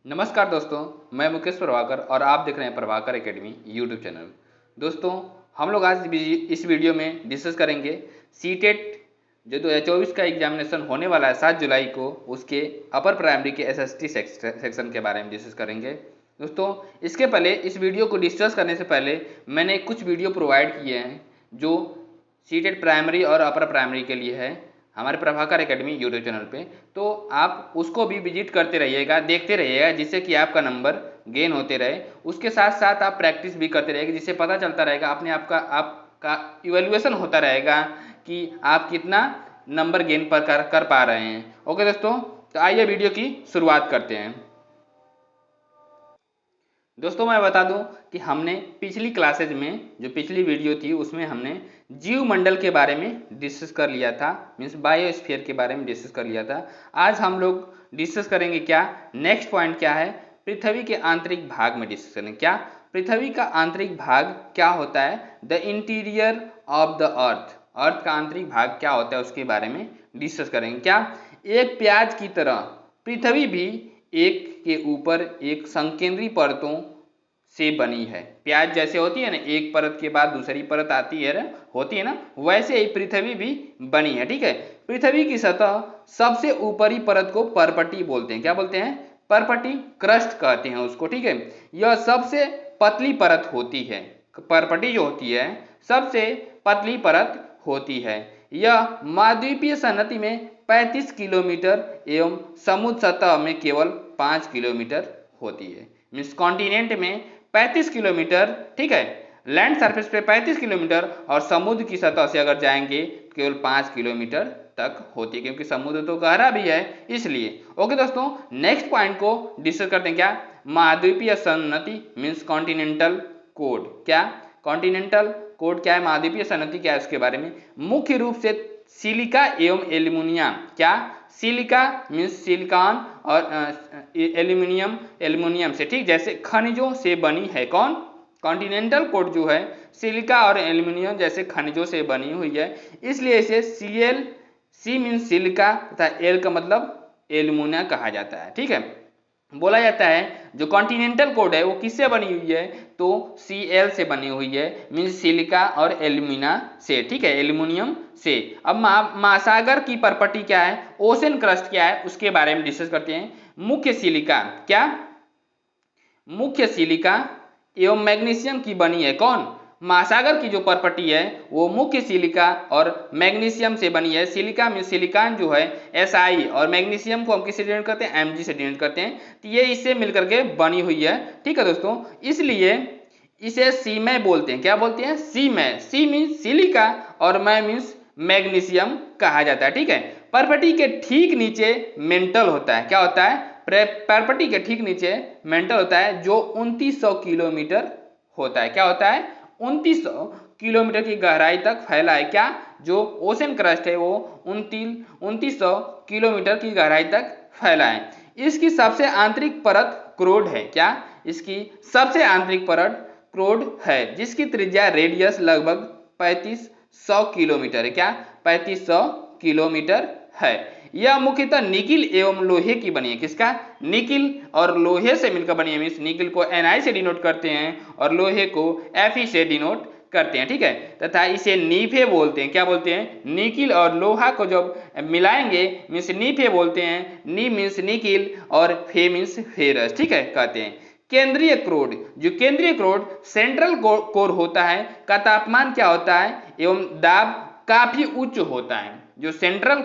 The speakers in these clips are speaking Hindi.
नमस्कार दोस्तों, मैं मुकेश प्रभाकर और आप देख रहे हैं प्रभाकर एकेडमी यूट्यूब चैनल। दोस्तों, हम लोग आज इस वीडियो में डिस्कस करेंगे सीटेट जो 2024 का एग्जामिनेशन होने वाला है 7 जुलाई को, उसके अपर प्राइमरी के एसएसटी सेक्शन के बारे में डिस्कस करेंगे। दोस्तों, इसके पहले इस वीडियो को डिस्कस करने से पहले मैंने कुछ वीडियो प्रोवाइड किए हैं जो सीटेट प्राइमरी और अपर प्राइमरी के लिए है हमारे प्रभाकर एकेडमी यूट्यूब चैनल पे, तो आप उसको भी विजिट करते रहिएगा, देखते रहिएगा, जिससे कि आपका नंबर गेन होते रहे। उसके साथ साथ आप प्रैक्टिस भी करते रहिएगा, जिससे पता चलता रहेगा अपने आपका इवैल्यूएशन होता रहेगा कि आप कितना नंबर गेन कर पा रहे हैं। ओके दोस्तों, तो आइए वीडियो की शुरुआत करते हैं। दोस्तों, मैं बता दूं कि हमने पिछली क्लासेज में जो पिछली वीडियो थी उसमें हमने जीव मंडल के बारे में डिस्कस कर लिया था, मीन्स बायोस्फीयर के बारे में डिस्कस कर लिया था। आज हम लोग डिस्कस करेंगे क्या, नेक्स्ट पॉइंट क्या है, पृथ्वी के आंतरिक भाग में डिस्कस करेंगे। क्या पृथ्वी का आंतरिक भाग क्या होता है, the interior of the earth का आंतरिक भाग क्या होता है उसके बारे में डिस्कस करेंगे। क्या एक प्याज की तरह पृथ्वी भी एक के ऊपर एक संकेंद्री परतों से बनी है। प्याज जैसे होती है ना, एक परत के बाद दूसरी परत आती है होती है ना, वैसे ही पृथ्वी भी बनी है। ठीक है, पृथ्वी की सतह सबसे ऊपरी परत को परपटी बोलते हैं। क्या बोलते हैं? परपटी, क्रस्ट कहते हैं उसको। ठीक है, यह सबसे पतली परत होती है। परपटी जो होती है सबसे पतली परत होती है। यह महाद्वीपीय संहति में 35 किलोमीटर एवं समुद्र सतह में केवल 5 किलोमीटर होती है। मीन्स कॉन्टिनेंट में 35 किलोमीटर, ठीक है, लैंड सरफेस पे 35 किलोमीटर और समुद्र की सतह से अगर जाएंगे केवल 5 किलोमीटर तक होती है, क्योंकि समुद्र तो गहरा भी है इसलिए। ओके दोस्तों, नेक्स्ट पॉइंट को डिस्कस करते हैं। क्या महाद्वीपीय संहति मीन्स कॉन्टिनेंटल कोड। क्या कॉन्टिनेंटल कोड क्या है, महाद्वीपीय संहति क्या है उसके बारे में। मुख्य रूप से सिलिका एवं एल्यूमिनियम। क्या सिलिका मीन्स सिलिकॉन और एल्यूमिनियम से, ठीक, जैसे खनिजों से बनी है। कौन? कॉन्टिनेंटल कोड जो है सिलिका और एल्यूमिनियम जैसे खनिजों से बनी हुई है, इसलिए इसे सी मीन्स सिलिका तथा एल का मतलब एल्यूमिनियम कहा जाता है। ठीक है, बोला जाता है जो कॉन्टिनेंटल कोड है वो किससे बनी हुई है, तो Cl से बनी हुई है, मीन्स सिलिका और एल्यूमिना से। ठीक है, एल्यूमिनियम से। अब महासागर की परपटी क्या है, ओशन क्रस्ट क्या है उसके बारे में डिस्कस करते हैं। मुख्य सिलिका, क्या मुख्य सिलिका एवं मैग्नीशियम की बनी है। कौन? महासागर की जो परपटी है वो मुख्य सिलिका और मैग्नीशियम से बनी है। सिलिका में सिलिकॉन जो है Si और मैग्नीशियम को हम किससे डिनोट करते हैं, Mg से डिनोट करते हैं, तो ये इससे मिलकर के बनी हुई है। ठीक है दोस्तों, इसलिए इसे सीमय बोलते हैं। क्या बोलते हैं? सीमय। सी मीन्स सिलिका और मै मीन्स मैग्नीशियम कहा जाता है। ठीक है, परपटी के ठीक नीचे मेंटल होता है। क्या होता है? परपटी के ठीक नीचे मेंटल होता है जो 2900 किलोमीटर होता है। क्या होता है? 2900 किलोमीटर की गहराई तक फैला है। क्या जो ओशन क्रस्ट है वो 2900 किलोमीटर की गहराई तक फैला है। इसकी सबसे आंतरिक परत क्रोड है। क्या इसकी सबसे आंतरिक परत क्रोड है, जिसकी त्रिज्या रेडियस लगभग 3500 किलोमीटर है। क्या 3500 किलोमीटर है। यह मुख्यतः निकिल एवं लोहे की बनी है। किसका? निकिल और लोहे से मिलकर बनी है। मीन्स निकिल को Ni से डिनोट करते हैं और लोहे को Fe से डिनोट करते हैं। ठीक है, तथा इसे नीफे बोलते हैं। क्या बोलते हैं? निकिल और लोहा को जब मिलाएंगे मीन्स नीफे बोलते हैं। नी मीन्स निकिल और फे मीन्स फेरस। ठीक है, कहते हैं। केंद्रीय क्रोड, जो केंद्रीय क्रोड सेंट्रल कोर होता है का तापमान क्या होता है एवं दाब काफी उच्च होता है। जो सेंट्रल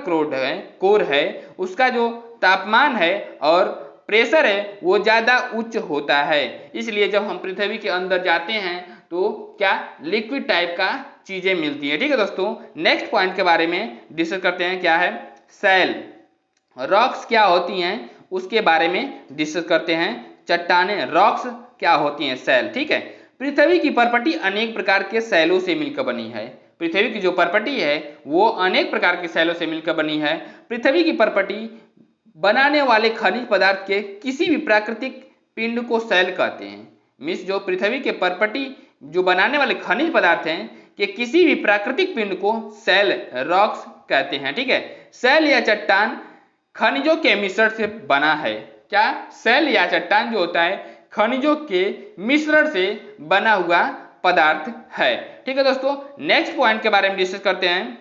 कोर है उसका जो तापमान है और प्रेशर है वो ज्यादा उच्च होता है, इसलिए जब हम पृथ्वी के अंदर जाते हैं तो क्या लिक्विड टाइप का चीजें मिलती है। ठीक है दोस्तों, नेक्स्ट पॉइंट के बारे में डिस्कस करते हैं। क्या है? सैल रॉक्स क्या होती हैं उसके बारे में डिस्कस करते हैं। चट्टाने रॉक्स क्या होती हैं, सैल। ठीक है, पृथ्वी की परपटी अनेक प्रकार के सैलों से मिलकर बनी है। पृथ्वी की जो परपटी है वो अनेक प्रकार के सैलों से मिलकर बनी है। पृथ्वी की परपटी बनाने वाले खनिज पदार्थ के किसी भी प्राकृतिक पिंड को सैल कहते हैं। मीन्स जो पृथ्वी के परपटी जो बनाने वाले खनिज पदार्थ हैं कि किसी भी प्राकृतिक पिंड को सैल रॉक्स कहते हैं। ठीक है, सैल या चट्टान खनिजों के मिश्रण से बना है। क्या सेल या चट्टान जो होता है खनिजों के मिश्रण से बना हुआ पदार्थ है। ठीक है दोस्तों, नेक्स्ट पॉइंट के बारे में डिस्कस करते हैं।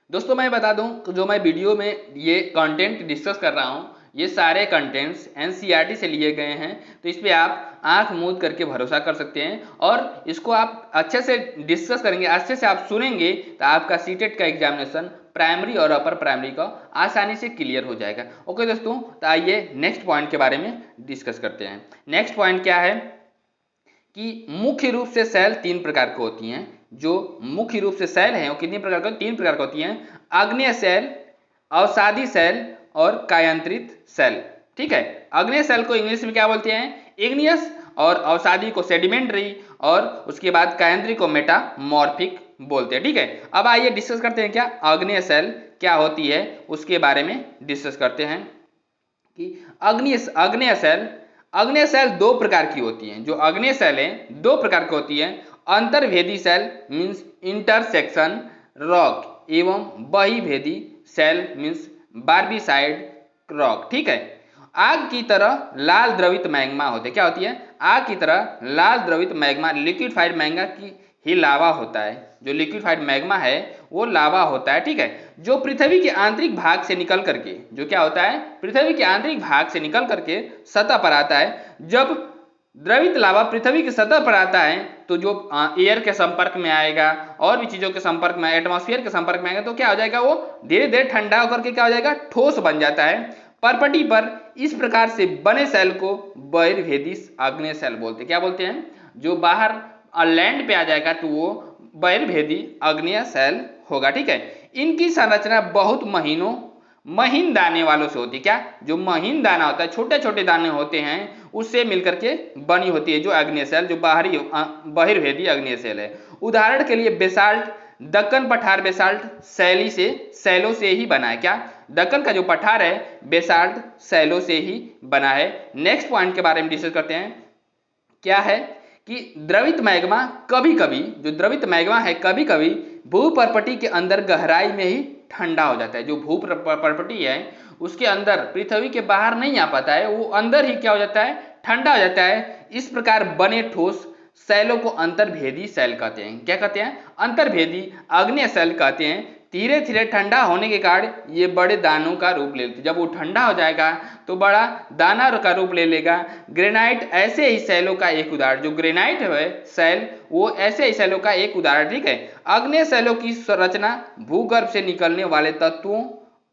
दोस्तों मैं बता दूं जो मैं वीडियो में ये कंटेंट डिस्कस कर रहा हूं, ये सारे कंटेंट्स एनसीईआरटी से लिए गए हैं, तो इस पर आप आंख मूंद करके भरोसा कर सकते हैं और इसको आप अच्छे से डिस्कस करेंगे, अच्छे से आप सुनेंगे तो आपका सीटेट का एग्जामिनेशन प्राइमरी और अपर प्राइमरी का आसानी से क्लियर हो जाएगा। ओके दोस्तों, तो आइए नेक्स्ट पॉइंट के बारे में डिस्कस करते हैं। नेक्स्ट पॉइंट क्या है कि मुख्य रूप से सेल 3 प्रकार की होती हैं। जो मुख्य रूप से सेल हैं वो कितनी प्रकार की? 3 प्रकार की होती हैं। आग्नेय सेल, अवसादी सेल और कायांतरित सेल। ठीक है, आग्नेय सेल को इंग्लिश में क्या बोलते हैं? इग्नियस, और अवसादी को सेडिमेंट्री, और उसके बाद कायांतरित को मेटामॉर्फिक बोलते हैं। ठीक है, अब आइए डिस्कस करते हैं क्या आग्नेय सेल क्या होती है, उसके बारे में डिस्कस करते हैं कि आग्नेय सेल 2 प्रकार की होती हैं। जो आग्नेय सेल हैं 2 प्रकार की होती हैं। अंतर्भेदी सेल मीन्स इंटरसेक्शन रॉक एवं बहिर्भेदी सेल मीन्स बार्बीसाइड रॉक। ठीक है, आग की तरह लाल द्रवित मैग्मा होते, क्या होती है? आग की तरह लाल द्रवित मैग्मा, लिक्विफाइड मैग्मा की ही लावा होता है। जो लिक्विफाइड मैग्मा है वो लावा होता है। ठीक है, जो पृथ्वी के आंतरिक भाग से निकल करके, जो क्या होता है? पृथ्वी के आंतरिक भाग से निकल करके सतह पर आता है। जब द्रवित लावा पृथ्वी की सतह पर आता है तो जो एयर के संपर्क में आएगा और भी चीजों के संपर्क में, एटमॉस्फेयर के संपर्क में आएगा तो क्या हो जाएगा? वो धीरे धीरे ठंडा होकर के क्या हो जाएगा? ठोस बन जाता है। परपटी पर इस प्रकार से बने सेल को बहिर्भेदी आग्नेय सेल बोलते हैं। क्या बोलते हैं? जो बाहर लैंड पे आ जाएगा तो वो बहिर्भेदी आग्नेय सेल होगा। ठीक है, इनकी संरचना बहुत महीन दाने वालों से होती है। क्या? जो महीन दाना होता है, छोटे छोटे दाने होते हैं, उससे मिलकर के बनी होती है जो आग्नेय सेल, जो बहिर्भेदी आग्नेय सेल है। उदाहरण के लिए बेसाल्ट, दक्कन पठार बेसाल्ट सैलों से ही बना है। क्या? दक्कन का जो पठार है बेसाल्ट सैलों से ही बना है। नेक्स्ट पॉइंट के बारे में डिस्कस करते हैं। क्या है कि द्रवित मैग्मा कभी कभी, जो द्रवित मैग्मा है कभी कभी भूपर्पटी के अंदर गहराई में ही ठंडा हो जाता है। जो भूपर्पटी है उसके अंदर, पृथ्वी के बाहर नहीं आ पाता है, वो अंदर ही क्या हो जाता है? ठंडा हो जाता है। इस प्रकार बने ठोस सेलों को अंतर्भेदी सेल कहते हैं। क्या कहते हैं? अंतर्भेदी आग्नेय सेल कहते हैं। धीरे धीरे ठंडा होने के कारण ये बड़े दानों का रूप ले लेते। जब वो ठंडा हो जाएगा तो बड़ा दाना का रूप ले लेगा। ग्रेनाइट ऐसे ही सेलों का एक उदाहरण, जो ग्रेनाइट है सेल वो ऐसे ही सेलों का एक उदाहरण। ठीक है, आग्नेय सेलों की संरचना भूगर्भ से निकलने वाले तत्वों,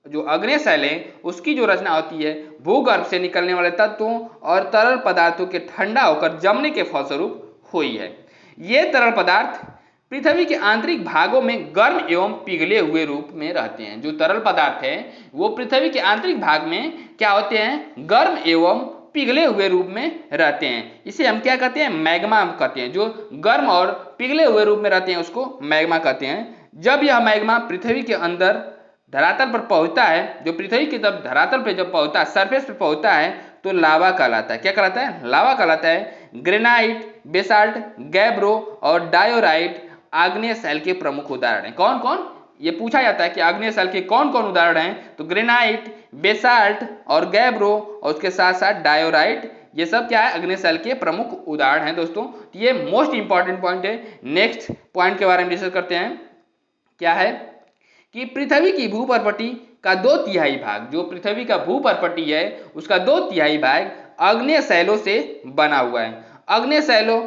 जो आग्नेय सेल है उसकी जो रचना होती है भूगर्भ से निकलने वाले तत्वों और तरल पदार्थों के ठंडा होकर जमने के फलस्वरूप हुई है। ये तरल पदार्थ पृथ्वी के आंतरिक भागों में गर्म एवं पिघले हुए रूप में रहते हैं। जो तरल पदार्थ है वो पृथ्वी के आंतरिक भाग में क्या होते हैं? गर्म एवं पिघले हुए रूप में रहते हैं। इसे हम क्या कहते हैं? मैग्मा कहते हैं। जो गर्म और पिघले हुए रूप में रहते हैं उसको मैग्मा कहते हैं। जब यह मैग्मा पृथ्वी के अंदर धरातल पर पहुंचता है, जो पृथ्वी की जब धरातल पर जब पहुंचता है, सरफेस पर पहुंचता है तो लावा कहलाता है। क्या कहलाता है? लावा कहलाता है। ग्रेनाइट, बेसाल्ट, गैब्रो और डायोराइट आग्नेय सेल के प्रमुख उदाहरण हैं। कौन कौन? ये पूछा जाता है कि आग्नेय सेल के कौन कौन उदाहरण हैं, तो ग्रेनाइट, बेसाल्ट और गैब्रो और उसके साथ साथ डायोराइट, ये सब क्या है? आग्नेय सेल के प्रमुख उदाहरण हैं। दोस्तों ये मोस्ट इंपॉर्टेंट पॉइंट है। नेक्स्ट पॉइंट के बारे में डिस्कस करते हैं। क्या है कि पृथ्वी की भूपर्पटी का 2/3 भाग, जो पृथ्वी का भूपर्पटी है उसका 2/3 भाग आग्नेय सेलों से बना हुआ है। आग्नेय सेलों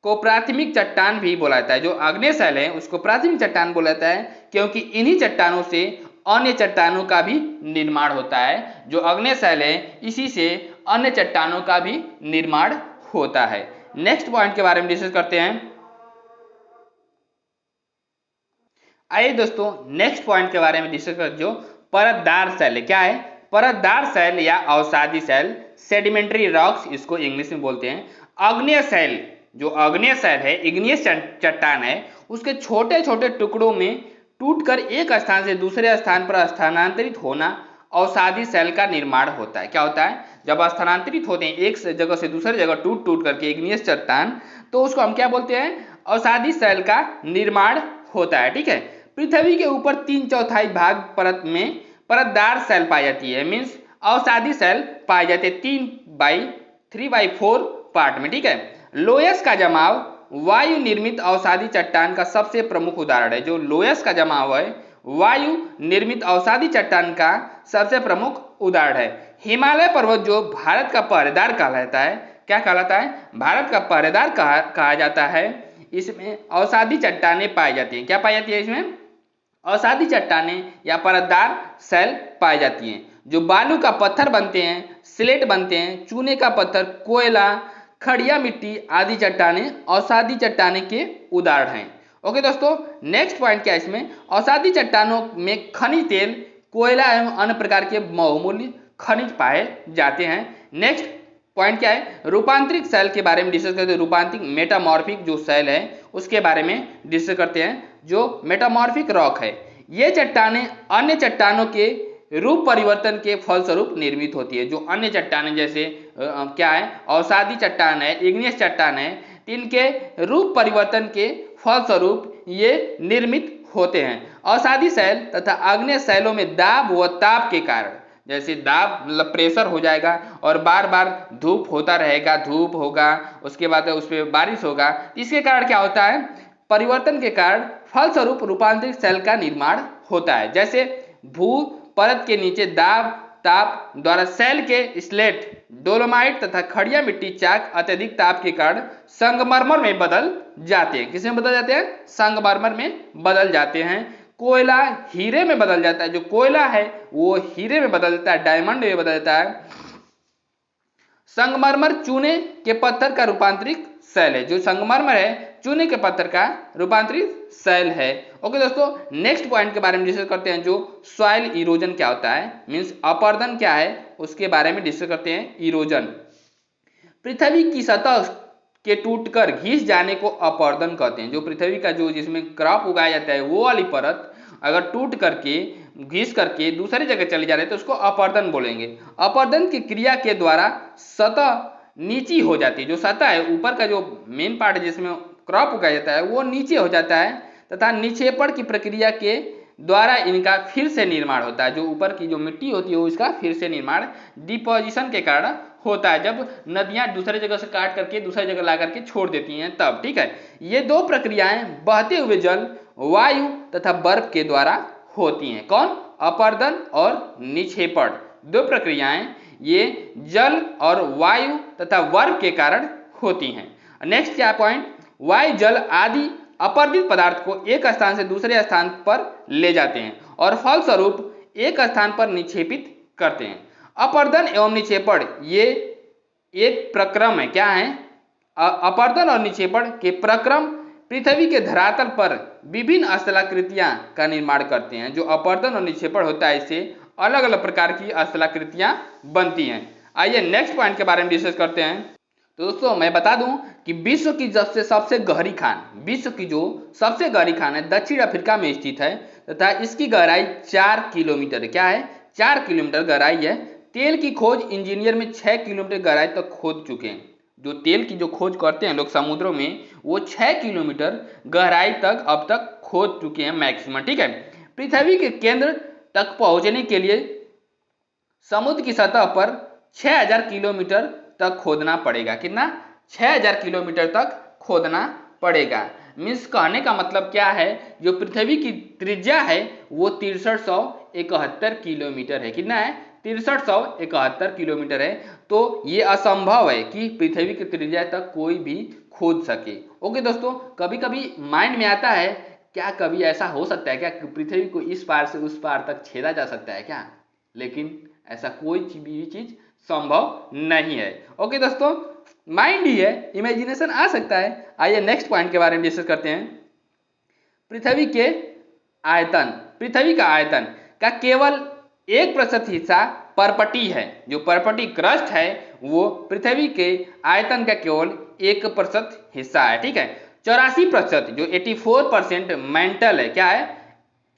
को प्राथमिक चट्टान भी बोला जाता है। जो आग्नेय सेल है उसको प्राथमिक चट्टान बोला जाता है क्योंकि इन्हीं चट्टानों से अन्य चट्टानों का भी निर्माण होता है। जो आग्नेय सेल है इसी से अन्य चट्टानों का भी निर्माण होता है। नेक्स्ट पॉइंट के बारे में डिस्कस करते हैं। आइए दोस्तों नेक्स्ट पॉइंट के बारे में डिस्कस करते, जो परतदार सेल है। क्या है? परतदार सेल या अवसादी सेल, सेडिमेंट्री रॉक्स इसको इंग्लिश में बोलते हैं। आग्नेय सेल, जो आग्नेय सेल है, इग्नियस चट्टान है, उसके छोटे छोटे टुकड़ों में टूटकर एक स्थान से दूसरे स्थान पर स्थानांतरित होना अवसादी सेल का निर्माण होता है। क्या होता है? जब स्थानांतरित होते हैं एक जगह से दूसरी जगह टूट टूट करके इग्नियस चट्टान, तो उसको हम क्या बोलते हैं? अवसादी सेल का निर्माण होता है। ठीक है, पृथ्वी के ऊपर 3/4 भाग परत में परतदार सेल पाई जाती है। मीन्स अवसादी सेल पाए जाते हैं 3/4 पार्ट में, ठीक है। लोयस का जमाव वायु निर्मित अवसादी चट्टान का सबसे प्रमुख उदाहरण है। जो लोयस का जमाव है वायु निर्मित अवसादी चट्टान का सबसे प्रमुख उदाहरण है। हिमालय पर्वत जो भारत का पहरेदार कहलाता है, क्या कहलाता है? भारत का पहरेदार कहा जाता है। इसमें अवसादी चट्टानें पाई जाती हैं। क्या पाई जाती है? इसमें अवसादी चट्टानें या परतदार सेल पाई जाती हैं जो बालू का पत्थर बनते हैं, स्लेट बनते हैं, चूने का पत्थर, कोयला, खड़िया मिट्टी आदि चट्टानें अवसादी चट्टानें के उदाहरण हैं। ओके दोस्तों, नेक्स्ट पॉइंट क्या है इसमें? अवसादी चट्टानों में खनिज तेल, कोयला एवं अन्य प्रकार के बहुमूल्य खनिज पाए जाते हैं। नेक्स्ट पॉइंट क्या है? रूपांतरित सेल के बारे में डिस्कस करते हैं। रूपांतरित मेटामॉर्फिक जो सेल है उसके बारे में डिस्कस करते हैं। जो मेटामॉर्फिक रॉक है, ये चट्टानें अन्य चट्टानों के रूप परिवर्तन के फलस्वरूप निर्मित होती है। जो अन्य चट्टानें जैसे क्या है, अवसादी चट्टान है, इग्नियस चट्टान है, इनके रूप परिवर्तन के फलस्वरूप ये निर्मित होते हैं। अवसादी सेल तथा आग्नेय सेलों में दाब व ताप के कारण, जैसे दाब मतलब प्रेशर हो जाएगा और बार बार धूप होता रहेगा, धूप होगा, उसके बाद उस पर बारिश होगा, इसके कारण क्या होता है? परिवर्तन के कारण फलस्वरूप रूपांतरित सेल का निर्माण होता है। जैसे भू परत के नीचे दाब ताप द्वारा सेल के स्लेट, डोलोमाइट तथा खड़िया मिट्टी चाक अत्यधिक ताप के कारण संगमरमर में बदल जाते हैं। किसमें बदल जाते हैं? संगमरमर में बदल जाते हैं। कोयला हीरे में बदल जाता है। जो कोयला है वो हीरे में बदल जाता है, डायमंड में बदल जाता है। संगमरमर चूने के पत्थर का रूपांतरित सेल है। जो संगमरमर है चूने के पत्थर का रूपांतरित सेल है। ओके दोस्तों, नेक्स्ट पॉइंट के बारे में डिस्कस करते हैं। जो सॉइल इरोजन क्या होता है, मींस अपरदन क्या है, उसके बारे में डिस्कस करते हैं। इरोजन पृथ्वी की सतह के टूटकर घिस जाने को अपरदन कहते हैं। जो पृथ्वी का जो जिसमें क्रॉप उगाया जाता है वो वाली परत अगर टूट करके घिस करके दूसरी जगह चली जा रही है तो उसको अपरदन बोलेंगे। अपरदन की क्रिया के द्वारा सतह नीची हो जाती है। जो सतह है ऊपर का जो मेन पार्ट जिसमें क्रॉप उगाया जाता है वो नीचे हो जाता है तथा निक्षेपण की प्रक्रिया के द्वारा इनका फिर से निर्माण होता है। जो ऊपर की जो मिट्टी होती है वो इसका फिर से निर्माण डिपोजिशन के कारण होता है, जब नदियां दूसरे जगह से काट करके दूसरी जगह ला करके छोड़ देती हैं तब, ठीक है। ये दो प्रक्रियाएं बहते हुए जल, वायु तथा बर्फ के द्वारा होती हैं। कौन? अपरदन और निक्षेपण, दो प्रक्रियाएं ये जल और वायु तथा बर्फ के कारण होती हैं। नेक्स्ट क्या पॉइंट? वायु जल आदि अपरदित पदार्थ को एक स्थान से दूसरे स्थान पर ले जाते हैं और फलस्वरूप एक स्थान पर निक्षेपित करते हैं। अपरदन एवं निक्षेपण ये एक प्रक्रम है। क्या है? अपरदन और निक्षेपण के प्रक्रम पृथ्वी के धरातल पर विभिन्न स्थलाकृतियां का निर्माण करते हैं। जो अपरदन और निक्षेपण होता है इससे अलग अलग प्रकार की स्थलाकृतियां बनती हैं। आइए नेक्स्ट पॉइंट के बारे में डिस्कस करते हैं। तो दोस्तों मैं बता दूं कि विश्व की सबसे गहरी खान, विश्व की जो सबसे गहरी खान है दक्षिण अफ्रीका में स्थित है तथा इसकी गहराई 4 किलोमीटर है। क्या है? 4 किलोमीटर गहराई है। तेल की खोज इंजीनियर में 6 किलोमीटर गहराई तक खोद चुके हैं। जो तेल की जो खोज करते हैं लोग समुद्रों में वो 6 किलोमीटर गहराई तक अब तक खोद चुके हैं मैक्सिमम, ठीक है। पृथ्वी के केंद्र तक पहुंचने के लिए समुद्र की सतह पर 6000 किलोमीटर तक खोदना पड़ेगा। कितना? 6000 किलोमीटर तक खोदना पड़ेगा। मीन्स कहने का मतलब क्या है, जो पृथ्वी की त्रिज्या है वो 6371 किलोमीटर है। कितना है? 6371 किलोमीटर है। तो ये असंभव है कि पृथ्वी की त्रिज्या तक कोई भी खोद सके। ओके दोस्तों, कभी कभी माइंड में आता है क्या कभी ऐसा हो सकता है क्या पृथ्वी को इस पार से उस पार तक छेदा जा सकता है क्या? लेकिन ऐसा कोई भी चीज संभव नहीं है। ओके दोस्तों, माइंड ही है, इमेजिनेशन आ सकता है। आइए नेक्स्ट पॉइंट के बारे में डिस्कस करते हैं। पृथ्वी के आयतन, पृथ्वी का आयतन का केवल 1% हिस्सा पर्पटी है। जो पर्पटी क्रस्ट है वो पृथ्वी के आयतन का केवल 1% हिस्सा है, ठीक है। 84% जो 84% मेंटल है। क्या है?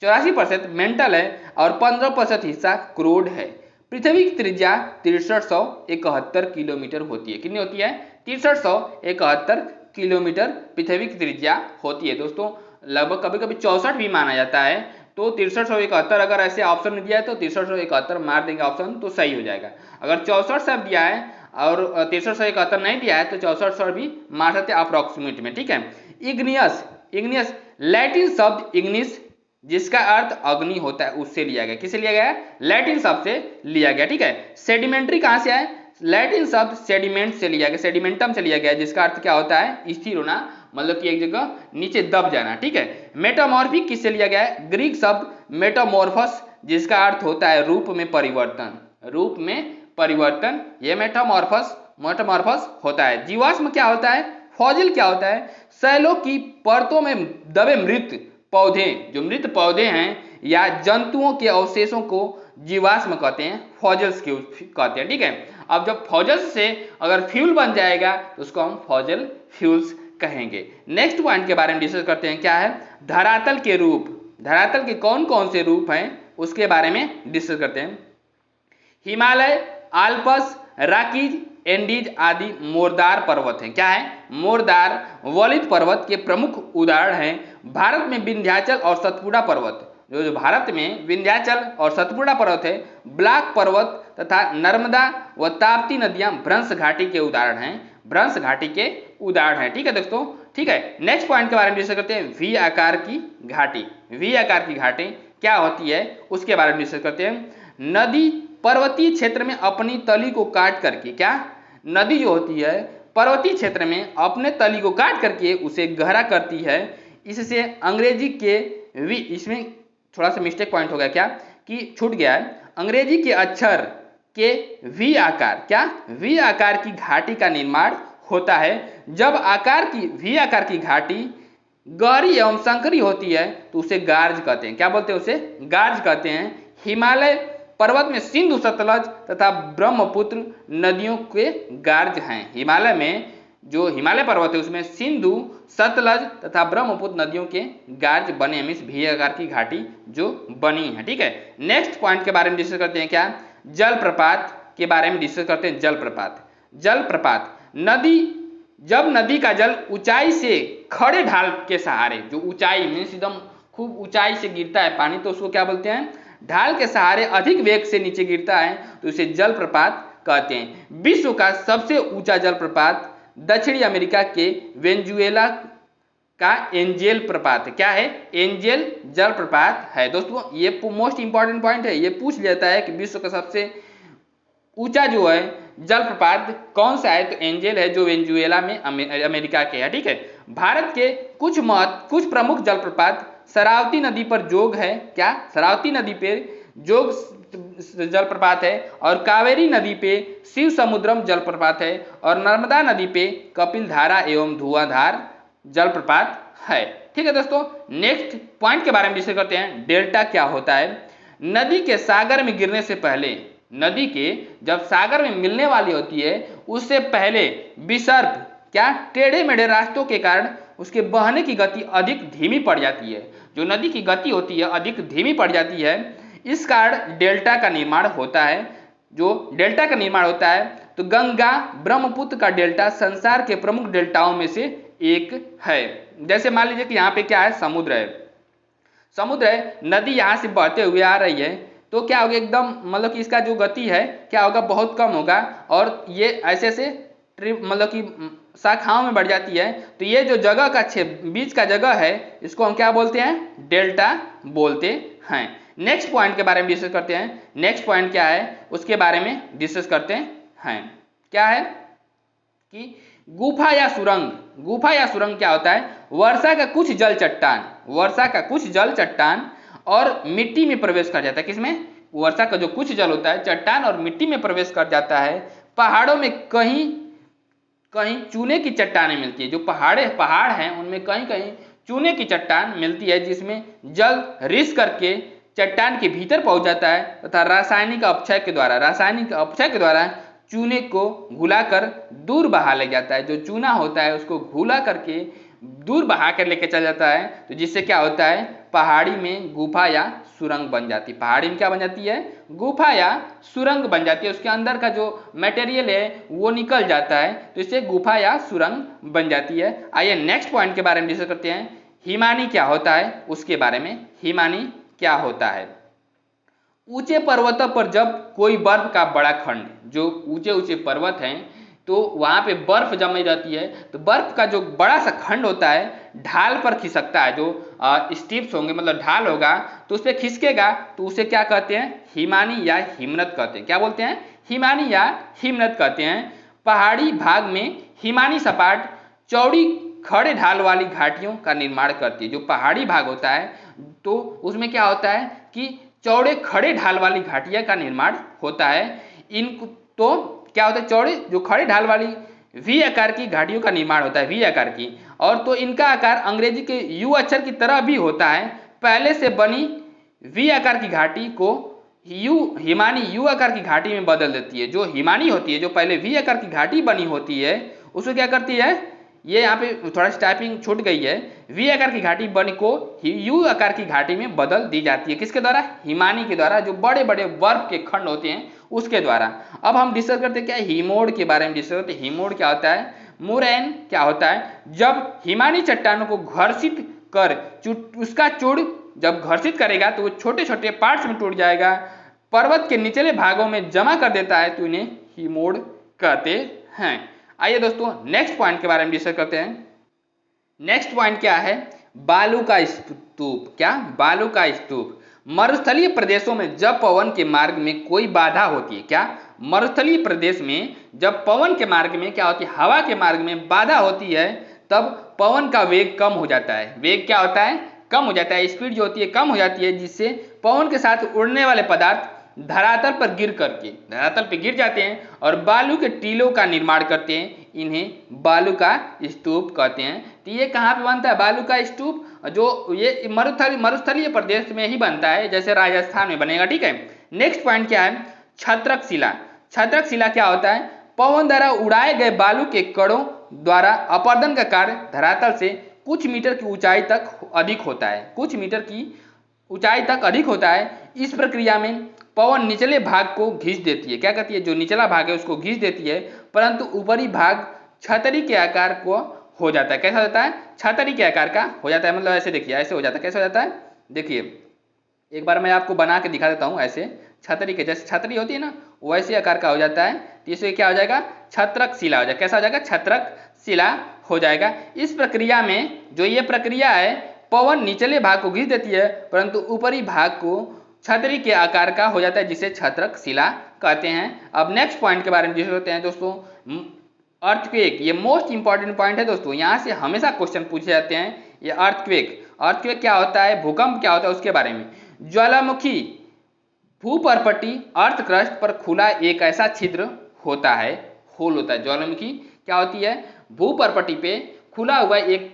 84% मेंटल है और 15% हिस्सा क्रूड है। पृथ्वी की त्रिज्या 6371 किलोमीटर होती है। कितनी होती है? 6371 किलोमीटर पृथ्वी की त्रिज्या होती है। दोस्तों लगभग कभी कभी 64 भी माना जाता है, तो 6371 अगर ऐसे ऑप्शन में दिया है तो 6371 मार देंगे ऑप्शन तो सही हो जाएगा। अगर 6400 दिया है और 6371 नहीं दिया है तो 6400 भी मार सकते अप्रोक्सीमेट में, ठीक है। इग्नियस, इग्नियस लैटिन शब्द इग्निस जिसका अर्थ अग्नि होता है उससे लिया गया। किससे लिया गया है? लैटिन शब्द से लिया गया, ठीक है। सेडिमेंट्री कहां से आए? लैटिन शब्द सेडिमेंट से लिया गया, सेडिमेंटम से लिया गया, जिसका अर्थ क्या होता है? स्थिर होना, मतलब कि एक जगह नीचे दब जाना, ठीक है। मेटामॉर्फिक किससे लिया गया है? ग्रीक शब्द मेटामॉर्फस जिसका अर्थ होता है रूप में परिवर्तन, रूप में परिवर्तन, ये मेटामॉर्फस मेटामॉर्फस होता है। जीवाश्म क्या होता है? फॉजिल क्या होता है? शैलों की परतों में दबे मृत पौधे, जो मृत पौधे हैं या जंतुओं के अवशेषों को जीवाश्म कहते हैं, फॉजल्स कहते हैं, ठीक है। अब जब फॉजल्स से अगर फ्यूल बन जाएगा तो उसको हम फॉजल फ्यूल्स कहेंगे। नेक्स्ट पॉइंट के बारे में डिस्कस करते हैं, क्या है? धरातल के रूप, धरातल के कौन कौन से रूप हैं उसके बारे में डिस्कस करते हैं। हिमालय, आल्पस, राकीज, एंडीज आदि मोरदार पर्वत हैं। क्या है? मोरदार वलित पर्वत के प्रमुख उदाहरण हैं। भारत में विंध्याचल और सतपुड़ा पर्वत, जो भारत में विंध्याचल और सतपुड़ा पर्वत है, ब्लैक पर्वत तथा नर्मदा व ताप्ती नदियां भ्रंश घाटी के उदाहरण हैं, भ्रंश घाटी के उदाहरण हैं, ठीक है दोस्तों, ठीक है। नेक्स्ट पॉइंट के बारे में डिस्कस करते हैं, वी आकार की घाटी। वी आकार की घाटी क्या होती है उसके बारे में डिस्कस करते हैं। नदी पर्वतीय क्षेत्र में अपनी तली को काट करके, क्या? नदी जो होती है पर्वतीय क्षेत्र में अपने तली को काट करके उसे गहरा करती है। इससे अंग्रेजी के वी, इसमें थोड़ा सा मिस्टेक पॉइंट हो गया, क्या कि छूट गया है, अंग्रेजी के अक्षर के वी आकार, क्या? वी आकार की घाटी का निर्माण होता है। जब आकार की वी आकार की घाटी गहरी एवं संकरी होती है तो उसे गार्ज कहते हैं। क्या बोलते हैं? उसे गार्ज कहते हैं। हिमालय पर्वत में सिंधु, सतलज तथा ब्रह्मपुत्र नदियों के गार्ज हैं। हिमालय में जो हिमालय पर्वत है उसमें सिंधु, सतलज तथा ब्रह्मपुत्र नदियों के गार्ज बने हैं, मीन्स वी आकार की घाटी जो बनी है, ठीक है। नेक्स्ट पॉइंट के बारे में डिस्कस करते हैं, क्या? जलप्रपात के बारे में डिस्कस करते हैं। जलप्रपात, जलप्रपात नदी, जब नदी का जल ऊंचाई से खड़े ढाल के सहारे, जो ऊंचाई मीन्स एकदम खूब ऊंचाई से गिरता है पानी, तो उसको क्या बोलते हैं? ढाल के सहारे अधिक वेग से नीचे गिरता है तो उसे जलप्रपात कहते हैं। विश्व का सबसे ऊंचा जलप्रपात दक्षिणी अमेरिका के वेनेजुएला का एंजेल प्रपात है। क्या है? एंजेल जलप्रपात है। दोस्तों ये मोस्ट इंपॉर्टेंट पॉइंट है, ये पूछ लेता है कि विश्व का सबसे ऊंचा जो है जलप्रपात कौन सा है, तो एंजेल है जो वेनेजुएला में अमेरिका के है, ठीक है। भारत के कुछ प्रमुख जलप्रपात शरावती नदी पर जोग है। क्या? शरावती नदी पे जोग जलप्रपात है, और कावेरी नदी पे शिव समुद्रम जलप्रपात है, और नर्मदा नदी पे कपिल धारा एवं धुआंधार जलप्रपात है, ठीक है दोस्तों। नेक्स्ट पॉइंट के बारे में डिस्कस करते हैं, डेल्टा क्या होता है। नदी के सागर में गिरने से पहले, नदी के जब सागर में मिलने वाली होती है उससे पहले विसर्प, क्या? टेढ़े मेढ़े रास्तों के कारण उसके बहने की गति अधिक धीमी पड़ जाती है। जो नदी की गति होती है अधिक धीमी पड़ जाती है, इस कारण डेल्टा का निर्माण होता है। जो डेल्टा का निर्माण होता है, तो गंगा ब्रह्मपुत्र का डेल्टा संसार के प्रमुख डेल्टाओं में से एक है। जैसे मान लीजिए कि यहाँ पे क्या है? समुद्र है, समुद्र है, नदी यहाँ से बहते हुए आ रही है, तो क्या होगा? एकदम मतलब कि इसका जो गति है क्या होगा? बहुत कम होगा, और ये ऐसे ऐसे मतलब कि शाखाओं में बढ़ जाती है। तो ये जो जगह का बीच का जगह है इसको हम क्या बोलते हैं? डेल्टा बोलते हैं। नेक्स्ट पॉइंट के बारे में डिस्कस करते हैं। नेक्स्ट पॉइंट क्या है उसके बारे में डिस्कस करते हैं। क्या है कि गुफा या सुरंग, गुफा या सुरंग क्या होता है? वर्षा का कुछ जल चट्टान, वर्षा का कुछ जल चट्टान और मिट्टी में प्रवेश कर जाता है। किसमें? वर्षा का जो कुछ जल होता है चट्टान और मिट्टी में प्रवेश कर जाता है। पहाड़ों में कहीं कहीं चूने की चट्टानें मिलती है, जो पहाड़ हैं उनमें कहीं कहीं चूने की चट्टान मिलती है, जिसमें जल रिस करके चट्टान के भीतर पहुंच जाता है तथा रासायनिक अपक्षय के द्वारा चूने को घुलाकर दूर बहा ले जाता है। जो चूना होता है उसको घुला करके दूर बहा कर लेकर चल जाता है, तो जिससे क्या होता है? पहाड़ी में गुफा या सुरंग बन जाती है। पहाड़ी में क्या बन जाती है? गुफा या सुरंग बन जाती है। उसके अंदर का जो मटेरियल है वो निकल जाता है, तो इससे गुफा या सुरंग बन जाती है। आइए नेक्स्ट पॉइंट के बारे में डिस्कस करते हैं, हिमानी क्या होता है उसके बारे में। हिमानी क्या होता है? ऊंचे पर्वतों पर जब कोई बर्फ का बड़ा खंड, जो ऊंचे ऊंचे पर्वत हैं तो वहां पे बर्फ जमी रहती है, तो बर्फ का जो बड़ा सा खंड होता है ढाल पर खिसकता है, जो स्टीप्स होंगे मतलब ढाल होगा तो उस पर खिसकेगा, तो उसे क्या कहते हैं? हिमानी या हिमनद कहते हैं। क्या बोलते हैं? हिमानी या हिमनद कहते हैं। पहाड़ी भाग में हिमानी सपाट चौड़ी खड़े ढाल वाली घाटियों का निर्माण करती है। जो पहाड़ी भाग होता है तो उसमें क्या होता है कि चौड़े खड़े ढाल वाली घाटियां का निर्माण होता है। इनको तो क्या होता है? चौड़े जो खड़े ढाल वाली वी आकार की घाटियों का निर्माण होता है, वी आकार की। और तो इनका आकार अंग्रेजी के यू अक्षर की तरह भी होता है। पहले से बनी वी आकार की घाटी को हिमानी यू आकार की घाटी में बदल देती है। जो हिमानी होती है, जो पहले वी आकार की घाटी बनी होती है, उसको क्या करती है? ये यहाँ पे थोड़ा सी टाइपिंग छूट गई है। वी आकार की घाटी बनी को यू आकार की घाटी में बदल दी जाती है। किसके द्वारा? हिमानी के द्वारा, जो बड़े बड़े बर्फ के खंड होते हैं उसके द्वारा। अब हम डिस्कस करते हैं क्या हिमोड के बारे में डिस्कस करते हैं। हिमोड क्या होता है? मुरैन क्या होता है? जब हिमानी चट्टानों को घर्षित कर उसका चूड़ जब घर्षित करेगा तो वो छोटे छोटे पार्ट्स में टूट जाएगा, पर्वत के निचले भागों में जमा कर देता है, तो इन्हें हिमोड कहते हैं। आइए दोस्तों नेक्स्ट पॉइंट के बारे में डिस्कस करते हैं। नेक्स्ट पॉइंट क्या है? बालू का स्तूप। क्या? बालू का स्तूप। मरुस्थलीय प्रदेशों में जब पवन के मार्ग में कोई बाधा होती है, क्या? मरुस्थलीय प्रदेश में जब पवन के मार्ग में क्या होती है? हवा के मार्ग में बाधा होती है, तब पवन का वेग कम हो जाता है। वेग क्या होता है? कम हो जाता है। स्पीड जो होती है कम हो जाती है, जिससे पवन के साथ उड़ने वाले पदार्थ धरातल पर गिर करके धरातल पर गिर जाते हैं और बालू के टीलों का निर्माण करते हैं। इन्हें बालू का स्तूप कहते हैं। तो ये कहाँ पे बनता है बालू का स्तूप? जो ये मरुस्थलीय प्रदेश में ही बनता है, जैसे राजस्थान में बनेगा। ठीक है। नेक्स्ट पॉइंट क्या है? छत्रक शिला। छत्रक शिला क्या होता है? पवन द्वारा उड़ाए गए बालू के कणों द्वारा अपरदन का कार्य धरातल से कुछ मीटर की ऊंचाई तक अधिक होता है। कुछ मीटर की ऊंचाई तक अधिक होता है। इस प्रक्रिया में पवन निचले भाग को घींच देती है। क्या कहती है? जो निचला भाग है उसको घींच देती है, परंतु ऊपरी भाग छतरी के आकार को हो जाता है। कैसा होता है? छतरी के आकार का हो जाता है। मतलब ऐसे देखिए, ऐसे हो जाता है। कैसे हो जाता है? देखिए एक बार मैं आपको बना के दिखा देता हूँ। ऐसे छतरी के जैसे छतरी होती है ना, वैसे आकार का हो जाता है। तो इससे क्या हो जाएगा? छत्रक शिला हो जाएगा। कैसा हो जाएगा? छत्रक शिला हो जाएगा। इस प्रक्रिया में जो ये प्रक्रिया है, पवन निचले भाग को घींच देती है, परंतु ऊपरी भाग को छतरी के आकार का हो जाता है, जिसे छत्रक शिला कहते हैं। अब नेक्स्ट पॉइंट के बारे में डिस्कस करते हैं दोस्तों। अर्थक्वेक, ये मोस्ट इंपॉर्टेंट पॉइंट है दोस्तों। यहाँ से हमेशा क्वेश्चन पूछे जाते हैं। ये अर्थक्वेक, अर्थक्वेक क्या होता है, भूकंप क्या होता है, उसके बारे में। ज्वालामुखी भूपर्पटी अर्थ क्रस्ट पर खुला एक ऐसा छिद्र होता है, होल होता है। ज्वालामुखी क्या होती है? भूपर्पटी पे खुला हुआ एक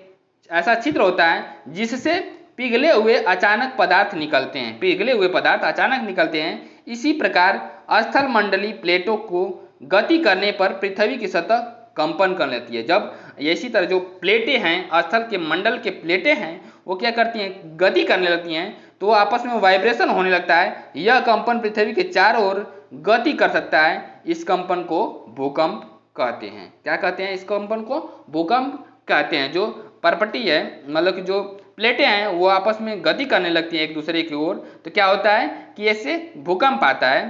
ऐसा छिद्र होता है जिससे पिघले हुए अचानक पदार्थ निकलते हैं। पिघले हुए पदार्थ अचानक निकलते हैं। इसी प्रकार स्थल मंडलीय प्लेटों को गति करने पर पृथ्वी की सतह कंपन कर लेती है। जब इसी तरह जो प्लेटें हैं, स्थल के मंडल के प्लेटें हैं, वो क्या करती हैं? गति करने लगती हैं, तो आपस में वाइब्रेशन होने लगता है। यह कंपन पृथ्वी के चारों ओर गति कर सकता है। इस कंपन को भूकंप कहते हैं। क्या कहते हैं? इस कंपन को भूकंप कहते हैं। जो परपटी है, मतलब कि जो प्लेटें हैं वो आपस में गति करने लगती हैं एक दूसरे की ओर, तो क्या होता है कि ऐसे भूकंप आता है।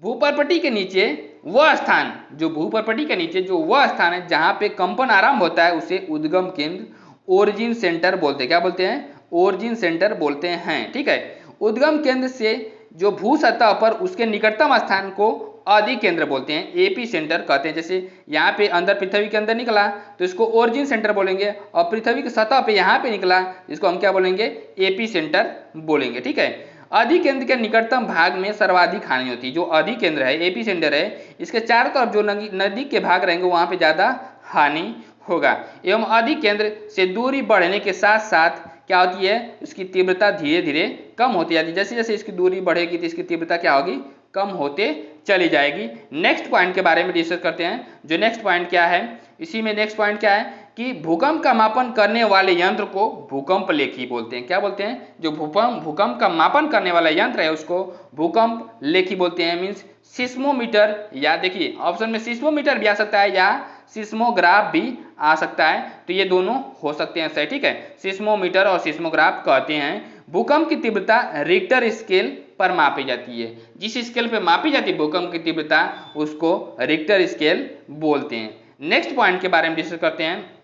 भूपर्पटी के नीचे वह स्थान, जो भूपर्पटी के नीचे जो वह स्थान है जहां पे कंपन आरंभ होता है, उसे उद्गम केंद्र, ओरिजिन सेंटर बोलते हैं। क्या बोलते हैं? ओरिजिन सेंटर बोलते हैं। ठीक है। उद्गम केंद्र से जो भू सतह पर उसके निकटतम स्थान को अधिक केंद्र बोलते हैं, एपी सेंटर कहते हैं। जैसे यहाँ पे अंदर पृथ्वी के अंदर निकला तो इसको ओरिजिन सेंटर बोलेंगे, और पृथ्वी की सतह पे यहाँ पे निकला इसको हम क्या बोलेंगे? एपी सेंटर बोलेंगे। ठीक है। अधिक केंद्र के निकटतम भाग में सर्वाधिक हानि होती है। जो अधिक केंद्र है, एपी सेंटर है, इसके चारों तरफ जो नजदीक के भाग रहेंगे वहां पे ज्यादा हानि होगा। एवं अधिक केंद्र से दूरी बढ़ने के साथ साथ क्या होती है? इसकी तीव्रता धीरे धीरे कम होती जाती है। जैसे जैसे इसकी दूरी बढ़ेगी तो इसकी तीव्रता क्या होगी? कम होते चली जाएगी। नेक्स्ट पॉइंट के बारे में डिस्कस करते हैं। जो नेक्स्ट पॉइंट क्या है, इसी में नेक्स्ट पॉइंट क्या है कि भूकंप का मापन करने वाले यंत्र को भूकंप लेखी बोलते हैं। क्या बोलते हैं? जो भूकंप का मापन करने वाला यंत्र है उसको भूकंप लेखी बोलते हैं। मीन्स सिस्मोमीटर, या देखिए ऑप्शन में सिस्मोमीटर भी आ सकता है या सिस्मोग्राफ भी आ सकता है, तो ये दोनों हो सकते हैं सही। ठीक है। सिस्मोमीटर और सिस्मोग्राफ कहते हैं भूकंप की तीव्रता रिक्टर स्केल पर मापी जाती है। जिस स्केल पे मापी जाती है भूकंप की तीव्रता उसको रिक्टर स्केल बोलते हैं। नेक्स्ट पॉइंट के बारे में डिस्कस करते हैं।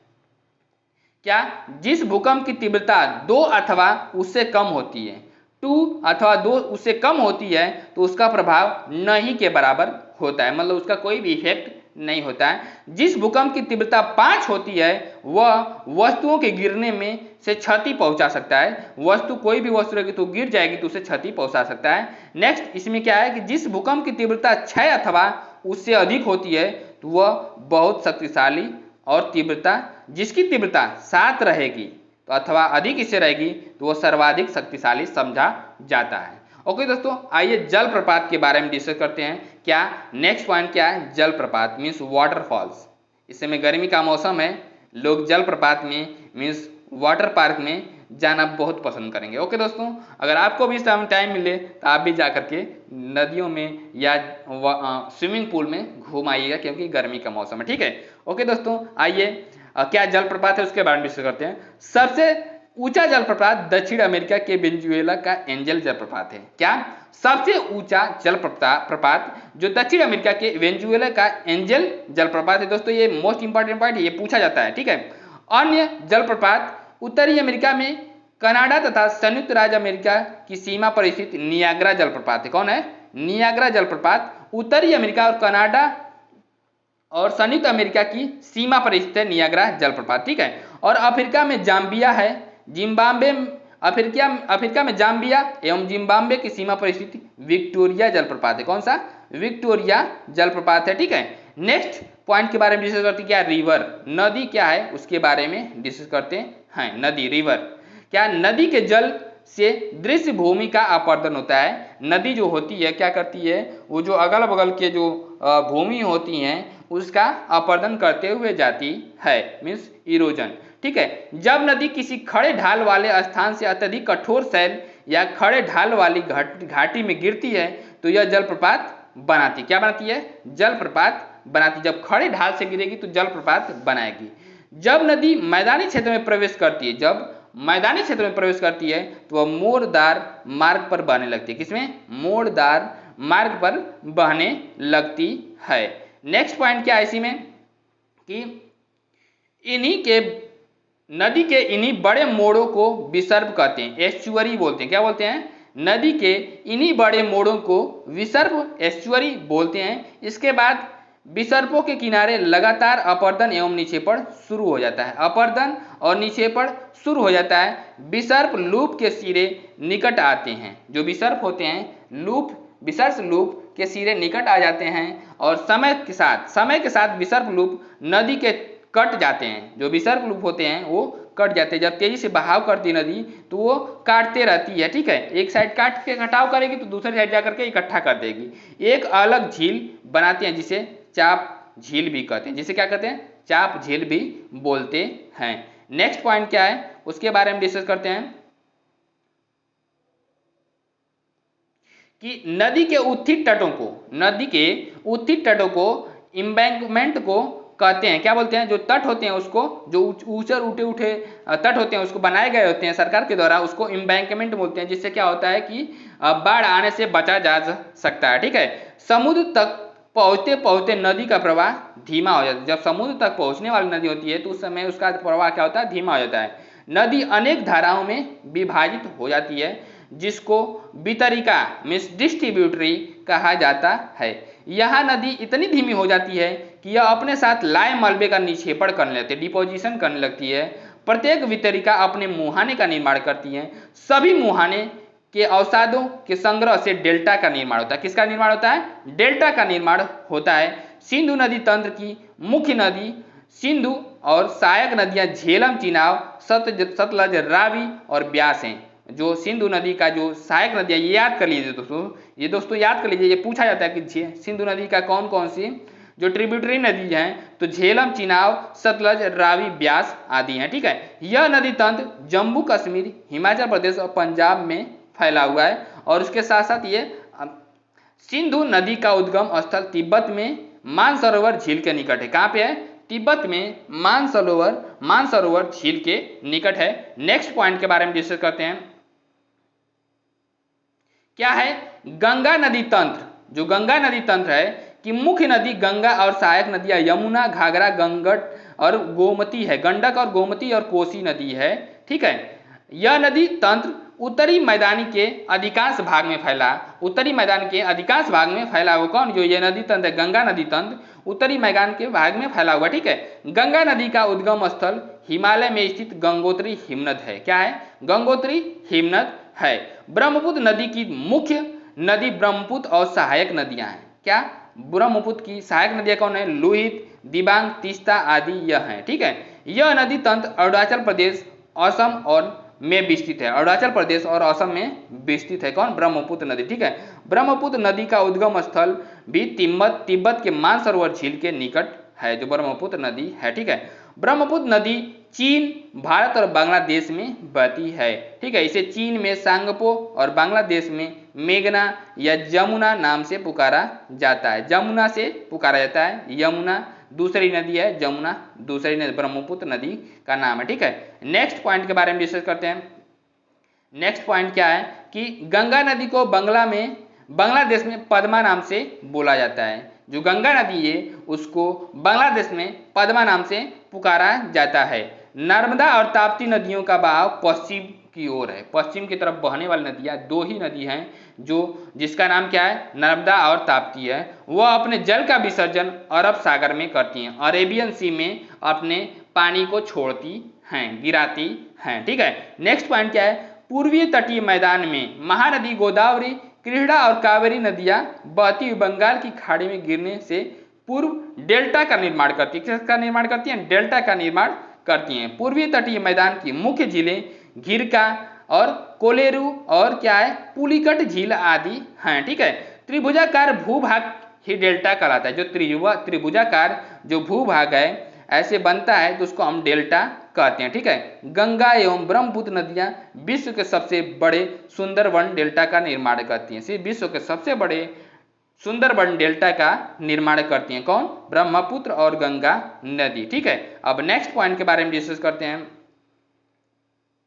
क्या जिस भूकंप की तीव्रता 2 अथवा उससे कम होती है, 2 अथवा 2 उससे कम होती है, तो उसका प्रभाव नहीं के बराबर होता है, मतलब उसका कोई भी इफेक्ट नहीं होता है। जिस भूकंप की तीव्रता 5 होती है वह वस्तुओं के गिरने में से क्षति पहुंचा सकता है। वस्तु कोई भी वस्तु रहेगी तो गिर जाएगी तो उसे क्षति पहुंचा सकता है। नेक्स्ट इसमें क्या है कि जिस भूकंप की तीव्रता 6 अथवा उससे अधिक होती है तो वह बहुत शक्तिशाली और तीव्रता जिसकी तीव्रता 7 रहेगी तो अथवा अधिक इससे रहेगी तो वह सर्वाधिक शक्तिशाली समझा जाता है। ओके दोस्तों, आइए जलप्रपात के बारे में डिस्कस करते हैं। क्या नेक्स्ट पॉइंट क्या है? जलप्रपात मीन्स वाटरफॉल्स। इस समय गर्मी का मौसम है, लोग जलप्रपात में मीन्स वाटर पार्क में जाना बहुत पसंद करेंगे। ओके दोस्तों, अगर आपको भी इस टाइम मिले तो आप भी जा करके नदियों में या स्विमिंग पूल में घूम आइएगा क्योंकि गर्मी का मौसम है। ठीक है, ओके दोस्तों, आइए क्या जलप्रपात है उसके बारे में डिस्कस करते हैं। सबसे ऊंचा जलप्रपात दक्षिण अमेरिका के वेनेजुएला का एंजल जलप्रपात है। क्या सबसे ऊंचा जलप्रपात जो दक्षिण अमेरिका के वेनेजुएला का एंजल जलप्रपात है। दोस्तों ये मोस्ट इंपॉर्टेंट पॉइंट, ये पूछा जाता है। ठीक है, अन्य जलप्रपात उत्तरी अमेरिका में कनाडा तथा संयुक्त राज्य अमेरिका की सीमा पर स्थित नियाग्रा जलप्रपात है। कौन है? नियाग्रा जलप्रपात उत्तरी अमेरिका और कनाडा और संयुक्त अमेरिका की सीमा पर स्थित है नियाग्रा जलप्रपात। ठीक है, और अफ्रीका में जाम्बिया है, जिम्बाब्वे अफ्रीका में जाम्बिया एवं जिम्बाब्वे की सीमा पर स्थित विक्टोरिया जलप्रपात है। कौन सा? विक्टोरिया जलप्रपात है। ठीक है, नेक्स्ट पॉइंट के बारे में डिस्कस करते हैं। क्या रिवर, नदी क्या है उसके बारे में डिस्कस करते हैं। नदी, रिवर। क्या नदी के जल से दृश्य भूमि का अपर्दन होता है। नदी जो होती है क्या करती है, वो जो अगल बगल के जो भूमि होती हैं उसका अपर्दन करते हुए जाती है, मीन्स इरोजन। ठीक है, जब नदी किसी खड़े ढाल वाले स्थान से अत्यधिक कठोर शैल या खड़े ढाल वाली घाटी में गिरती है तो यह जलप्रपात बनाती। क्या बनाती है? जलप्रपात बनाती। जब खड़े ढाल से गिरेगी तो जलप्रपात बनाएगी। जब नदी मैदानी क्षेत्र में प्रवेश करती है, जब मैदानी क्षेत्र में प्रवेश करती है तो वह मोड़दार मार्ग पर बहने लगती है। किसमें? मोड़दार मार्ग पर बहने लगती है। नेक्स्ट पॉइंट क्या है इसी में कि इन्हीं के नदी के इन्हीं बड़े मोड़ों को विसर्प कहते हैं, एस्चुअरी बोलते हैं। क्या बोलते हैं? नदी के इन्हीं बड़े मोड़ों को विसर्प एस्चुअरी बोलते हैं। इसके बाद विसर्पों के किनारे लगातार अपर्दन एवं निक्षेपण शुरू हो जाता है। अपर्दन और निक्षेपण शुरू हो जाता है। विसर्प लूप के सिरे निकट आते हैं। जो विसर्प होते हैं विसर्प लूप के सिरे निकट आ जाते हैं और समय के साथ विसर्प लूप नदी के कट जाते हैं। जो विसर्प लूप होते हैं वो कट जाते हैं। जब तेजी से बहाव करती है नदी तो वो काटते रहती है। ठीक है, एक साइड काट के कटाव करेगी तो दूसरी साइड जाकर के इकट्ठा कर देगी। एक अलग झील बनाती है जिसे चाप झील भी कहते हैं। जिसे क्या कहते हैं? चाप झील भी बोलते हैं। नेक्स्ट पॉइंट क्या है उसके बारे में डिस्कस करते हैं कि नदी के उत्थित तटों को इम्बैंकमेंट को कहते हैं। क्या बोलते हैं? जो तट होते हैं उसको, जो ऊंचे उठे तट होते हैं उसको बनाए गए होते हैं सरकार के द्वारा, उसको इम्बैंकमेंट बोलते हैं। जिससे क्या होता है कि बाढ़ आने से बचा जा सकता है। ठीक है, समुद्र तक पहुंचते पहुंचते नदी का प्रवाह धीमा हो जाता है। जब समुद्र तक पहुंचने वाली नदी होती है तो उस समय उसका प्रवाह क्या होता है? धीमा हो जाता है। नदी अनेक धाराओं में विभाजित हो जाती है जिसको वितरिका मीन्स डिस्ट्रीब्यूटरी कहा जाता है। यहाँ नदी इतनी धीमी हो जाती है कि यह अपने साथ लाए मलबे का निक्षेपण करने लगती है, डिपोजिशन करने लगती है। प्रत्येक वितरिका अपने मुहाने का निर्माण करती है। सभी मुहाने के अवसादों के संग्रह से डेल्टा का निर्माण होता है। किसका निर्माण होता है? डेल्टा का निर्माण होता है। सिंधु नदी तंत्र की मुख्य नदी सिंधु और सहायक नदियां झेलम, चिनाब, सतलज, रावी और ब्यास हैं। जो सिंधु नदी का जो सहायक नदियां, ये याद कर लीजिए दोस्तों, याद कर लीजिए। ये पूछा जाता है कि सिंधु नदी का कौन कौन सी जो ट्रिब्यूटरी नदी हैं तो झेलम, चिनाब, सतलज, रावी, ब्यास आदि हैं। ठीक है, यह नदी तंत्र जम्मू कश्मीर, हिमाचल प्रदेश और पंजाब में फैला हुआ है। और उसके साथ साथ ये सिंधु नदी का उद्गम स्थल तिब्बत में मानसरोवर झील के निकट है। कहाँ पे है? तिब्बत में मानसरोवर झील के निकट है। नेक्स्ट पॉइंट के बारे में डिस्कस करते हैं क्या है, गंगा नदी तंत्र। जो गंगा नदी तंत्र है कि मुख्य नदी गंगा और सहायक नदियां यमुना, घाघरा, गंगट और गोमती है। गंडक और गोमती और कोसी नदी है, ठीक है। यह नदी तंत्र उत्तरी मैदानी के अधिकांश भाग में फैला, उत्तरी मैदान के अधिकांश भाग में फैला हुआ कौन, जो ये नदी तंत्र है गंगा नदी तंत्र उत्तरी मैदान के भाग में फैला हुआ, ठीक है। गंगा नदी का उद्गम स्थल हिमालय में स्थित गंगोत्री हिमनद है। क्या है, गंगोत्री हिमनद है। ब्रह्मपुत्र नदी की मुख्य नदी ब्रह्मपुत्र और सहायक नदियां हैं। क्या, ब्रह्मपुत्र की सहायक नदियां कौन है, लोहित, दिबांग, तीस्ता आदि यह है, ठीक है। यह नदी तंत्र अरुणाचल प्रदेश, असम और में विस्तृत है। अरुणाचल प्रदेश और असम में विस्तृत है कौन, ब्रह्मपुत्र नदी, ठीक है। ब्रह्मपुत्र नदी का उद्गम स्थल भी तिब्बत के मानसरोवर झील के निकट है, जो ब्रह्मपुत्र नदी है, ठीक है। ब्रह्मपुत्र नदी चीन, भारत और बांग्लादेश में बहती है, ठीक है। इसे चीन में सांगपो और बांग्लादेश में मेघना या जमुना नाम से पुकारा जाता है। जमुना से पुकारा जाता है, यमुना दूसरी नदी है, जमुना दूसरी नदी, ब्रह्मपुत्र नदी का नाम है, ठीक है। नेक्स्ट पॉइंट के बारे में डिस्कस करते हैं। नेक्स्ट पॉइंट क्या है कि गंगा नदी को बांग्लादेश में पद्मा नाम से बोला जाता है। जो गंगा नदी है उसको बांग्लादेश में पद्मा नाम से पुकारा जाता है। नर्मदा और ताप्ती नदियों का बहाव पश्चिम की ओर है। पश्चिम की तरफ बहने वाली नदियां दो ही नदी हैं, जो जिसका नाम क्या है, नर्मदा और ताप्ती है। वह अपने जल का विसर्जन अरब सागर में करती हैं, अरेबियन सी में अपने पानी को छोड़ती हैं, गिराती हैं, ठीक है। नेक्स्ट पॉइंट क्या है, पूर्वीय तटीय मैदान में महानदी गोदावरी, कृष्णा और कावेरी नदियां बहती हुई बंगाल की खाड़ी में गिरने से पूर्व डेल्टा का निर्माण करती है। किसका निर्माण करती हैं, डेल्टा का निर्माण करती हैं। पूर्वीय तटीय मैदान की मुख्य झीलें घिरका और कोलेरू और क्या है, पुलिकट झील आदि हैं, ठीक है। त्रिभुजाकार भूभाग ही डेल्टा कहलाता है। जो त्रिभुजाकार जो भूभाग है ऐसे बनता है तो उसको हम डेल्टा कहते हैं, ठीक है। गंगा एवं ब्रह्मपुत्र नदियां विश्व के सबसे बड़े सुंदरवन डेल्टा का निर्माण करती हैं। सिर्फ विश्व के सबसे बड़े सुंदरवन डेल्टा का निर्माण करती हैं कौन, ब्रह्मपुत्र और गंगा नदी, ठीक है। अब नेक्स्ट पॉइंट के बारे में डिस्कस करते हैं।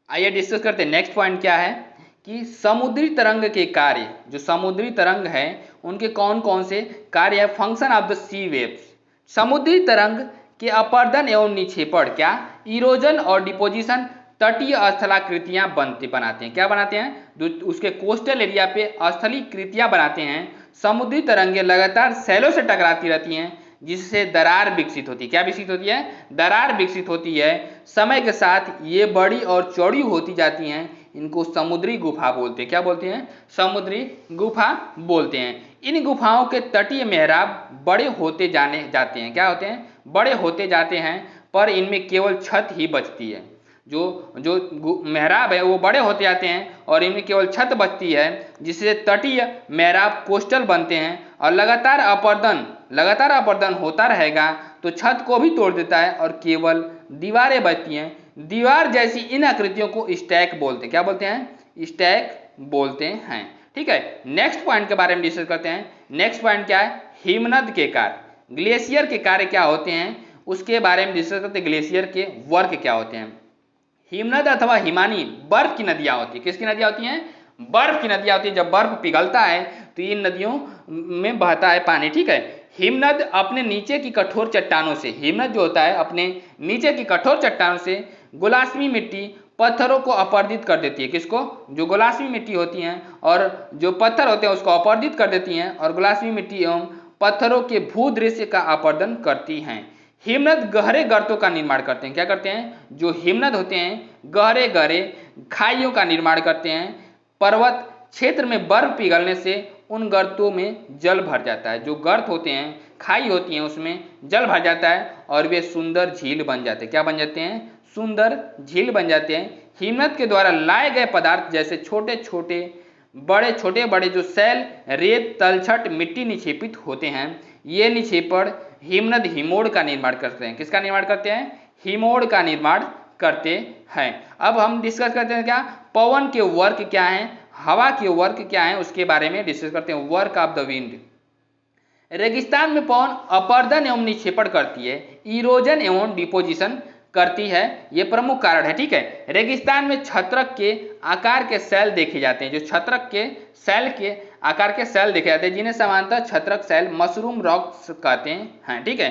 आइए डिस्कस करते हैं। नेक्स्ट पॉइंट क्या है कि समुद्री तरंग के कार्य, जो समुद्री तरंग है उनके कौन कौन से कार्य है, function of the sea waves. समुद्री तरंग के अपर्दन एवं निक्षेपण, क्या, इरोजन और डिपोजिशन तटीय स्थलाकृतियां बनाते हैं। क्या बनाते हैं, जो उसके कोस्टल एरिया पे स्थलीकृतियां बनाते हैं। समुद्री तरंगें लगातार सैलों से टकराती रहती हैं जिससे दरार विकसित होती है। क्या विकसित होती है, दरार विकसित होती है। समय के साथ ये बड़ी और चौड़ी होती जाती हैं। इनको समुद्री गुफा बोलते हैं। क्या बोलते हैं, समुद्री गुफा बोलते हैं। इन गुफाओं के तटीय मेहराब बड़े होते जाते हैं। क्या होते हैं, बड़े होते जाते हैं, पर इनमें केवल छत ही बचती है। जो मेहराब है वो बड़े होते जाते हैं और इनमें केवल छत बचती है, जिससे तटीय मेहराब कोस्टल बनते हैं। और लगातार अपर्दन होता रहेगा तो छत को भी तोड़ देता है और केवल दीवारें बचती हैं। दीवार जैसी इन आकृतियों को स्टैक बोलते हैं। क्या बोलते हैं, स्टैक बोलते हैं, ठीक है। नेक्स्ट पॉइंट के बारे में डिस्कस करते हैं। नेक्स्ट पॉइंट क्या है, हिमनद के कार्य, ग्लेशियर के कार्य क्या होते हैं उसके बारे में डिस्कस करते हैं। ग्लेशियर के वर्क क्या होते हैं। हिमनद अथवा हिमानी बर्फ की नदियां होती है। किसकी नदियां होती हैं, बर्फ की नदियां होती है। जब बर्फ पिघलता है तो इन नदियों में बहता है पानी, ठीक है। हिमनद अपने नीचे की कठोर चट्टानों से, हिमनद जो होता है अपने नीचे की कठोर चट्टानों से गोलाश्मी मिट्टी पत्थरों को अपरदित कर देती है। किसको, जो गोलाश्मी मिट्टी होती हैं और जो पत्थर होते हैं उसको अपरदित कर देती हैं और गोलाश्मी मिट्टी एवं पत्थरों के भूदृश्य का अपर्दन करती हैं। हिमनद गहरे गर्तों का निर्माण करते हैं। क्या करते हैं, जो हिमनद होते हैं गहरे गहरे खाइयों का निर्माण करते हैं। पर्वत क्षेत्र में बर्फ पिघलने से उन गर्तों में जल भर जाता है। जो गर्त होते हैं, खाई होती हैं, उसमें जल भर जाता है और वे सुंदर झील बन जाते हैं। क्या बन जाते हैं, सुंदर झील बन जाते हैं। हिमनद के द्वारा लाए गए पदार्थ जैसे छोटे बड़े जो सैल, रेत, तलछट, मिट्टी निक्षेपित होते हैं। ये निक्षेपण हिमनद हिमोड़ का निर्माण करते हैं। किसका निर्माण करते हैं, हिमोड़ का निर्माण करते हैं। अब हम डिस्कस करते हैं क्या, पवन के वर्क क्या हैं, हवा के वर्क क्या हैं, उसके बारे में डिस्कस करते हैं। Work of the wind. रेगिस्तान में पवन अपर्दन एवं निक्षेपण करती है, इरोजन एवं डिपोजिशन करती है, ये प्रमुख कारण है। ठीक है, रेगिस्तान में छत्रक के आकार के सेल देखे जाते हैं, जो छत्रक के सेल के आकार के सेल देखे जाते हैं, जिन्हें सामान्यतः छत्रक सेल मशरूम रॉक्स कहते हैं। ठीक है,